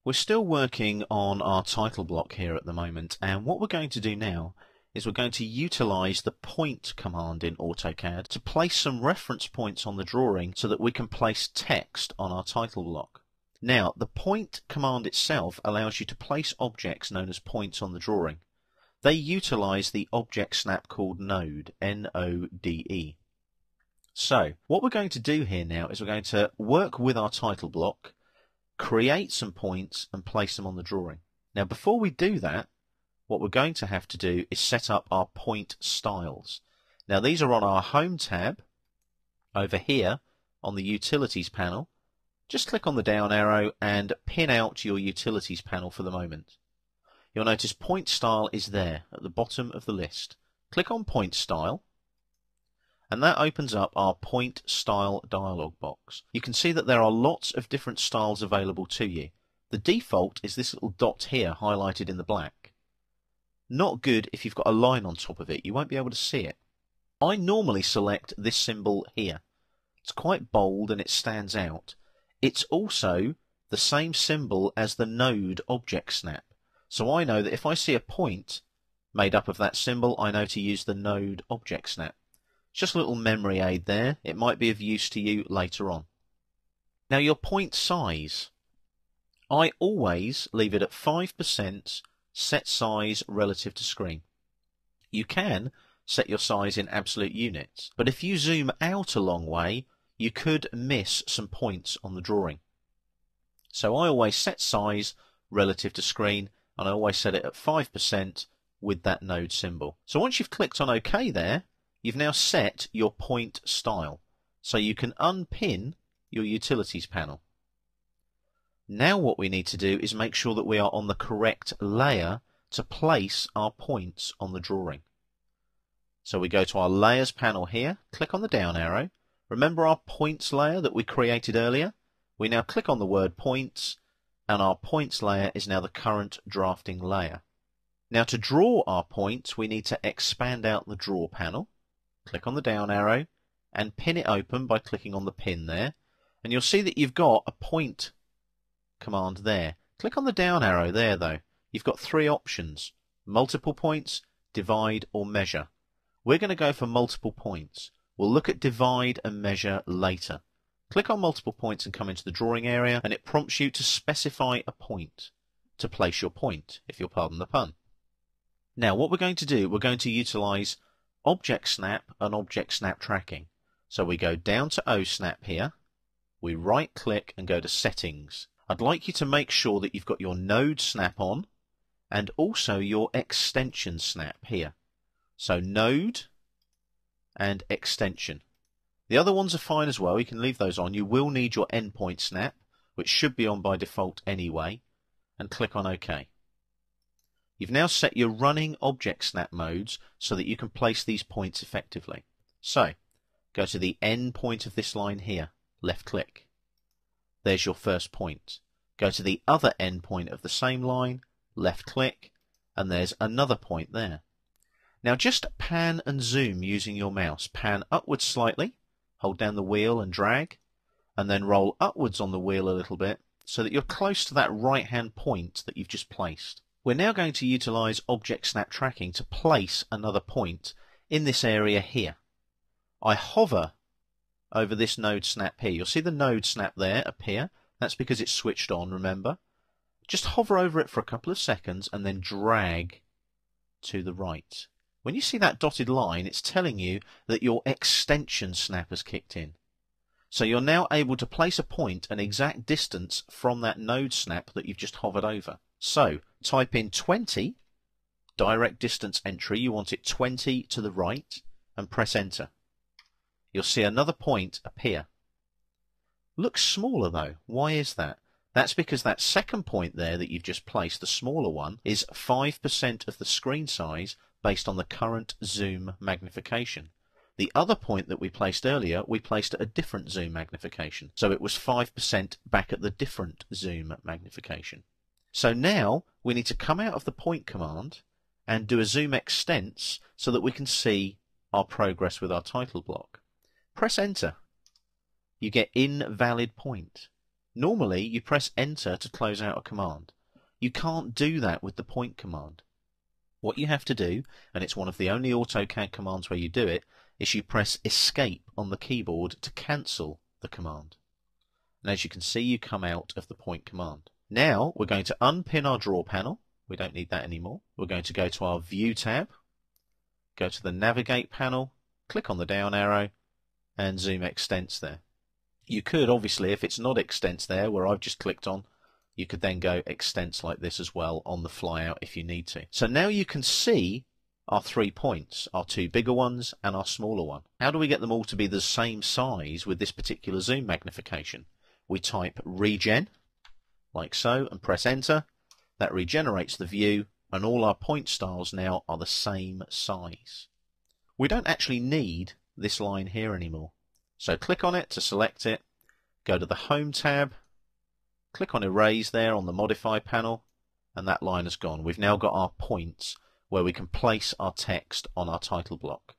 We're still working on our title block here at the moment, and what we're going to do now is we're going to utilize the point command in AutoCAD to place some reference points on the drawing so that we can place text on our title block. Now, the point command itself allows you to place objects known as points on the drawing. They utilize the object snap called node, N-O-D-E. So, what we're going to do here now is we're going to work with our title block, create some points and place them on the drawing. Now before we do that, what we're going to have to do is set up our point styles. Now these are on our Home tab over here on the Utilities panel. Just click on the down arrow and pin out your Utilities panel for the moment. You'll notice Point Style is there at the bottom of the list. Click on Point Style, and that opens up our Point Style dialog box. You can see that there are lots of different styles available to you. The default is this little dot here highlighted in the black. Not good if you've got a line on top of it. You won't be able to see it. I normally select this symbol here. It's quite bold and it stands out. It's also the same symbol as the node object snap. So I know that if I see a point made up of that symbol, I know to use the node object snap. Just a little memory aid there. It might be of use to you later on. Now your point size. I always leave it at 5% set size relative to screen. You can set your size in absolute units, but if you zoom out a long way, you could miss some points on the drawing. So I always set size relative to screen, and I always set it at 5% with that node symbol. So once you've clicked on OK there, you've now set your point style, so you can unpin your Utilities panel. Now what we need to do is make sure that we are on the correct layer to place our points on the drawing. So we go to our Layers panel here, click on the down arrow. Remember our Points layer that we created earlier? We now click on the word Points, and our Points layer is now the current drafting layer. Now to draw our points, we need to expand out the Draw panel. Click on the down arrow and pin it open by clicking on the pin there, and you'll see that you've got a point command there. Click on the down arrow there though. You've got three options: multiple points, divide or measure. We're going to go for multiple points. We'll look at divide and measure later. Click on multiple points and come into the drawing area, and it prompts you to specify a point to place your point, if you'll pardon the pun. Now what we're going to do, we're going to utilize Object Snap and Object Snap Tracking. So we go down to OSnap here, we right click and go to Settings. I'd like you to make sure that you've got your Node Snap on and also your Extension Snap here. So Node and Extension. The other ones are fine as well, you can leave those on. You will need your Endpoint Snap, which should be on by default anyway, and click on OK. You've now set your running object snap modes so that you can place these points effectively. So, go to the end point of this line here, left click. There's your first point. Go to the other end point of the same line, left click, and there's another point there. Now just pan and zoom using your mouse. Pan upwards slightly, hold down the wheel and drag, and then roll upwards on the wheel a little bit so that you're close to that right hand point that you've just placed. We're now going to utilize Object Snap Tracking to place another point in this area here. I hover over this node snap here. You'll see the node snap there appear. That's because it's switched on, remember. Just hover over it for a couple of seconds and then drag to the right. When you see that dotted line, it's telling you that your extension snap has kicked in. So you're now able to place a point an exact distance from that node snap that you've just hovered over. So type in 20, direct distance entry, you want it 20 to the right, and press enter. You'll see another point appear. Looks smaller though. Why is that? That's because that second point there that you've just placed, the smaller one, is 5% of the screen size based on the current zoom magnification. The other point that we placed earlier, we placed at a different zoom magnification, so it was 5% back at the different zoom magnification. So now we need to come out of the point command and do a zoom extents so that we can see our progress with our title block. Press enter. You get invalid point. Normally you press enter to close out a command. You can't do that with the point command. What you have to do, and it's one of the only AutoCAD commands where you do it, is you press escape on the keyboard to cancel the command. And as you can see, you come out of the point command. Now we're going to unpin our draw panel. We don't need that anymore. We're going to go to our View tab, go to the Navigate panel, click on the down arrow, and Zoom Extents there. You could, obviously, if it's not Extents there, where I've just clicked on, you could then go Extents like this as well on the fly out if you need to. So now you can see our 3 points, our 2 bigger ones and our smaller one. How do we get them all to be the same size with this particular zoom magnification? We type regen, like so, and press enter. That regenerates the view, and all our point styles now are the same size. We don't actually need this line here anymore. So click on it to select it, go to the Home tab, click on Erase there on the Modify panel, and that line has gone. We've now got our points where we can place our text on our title block.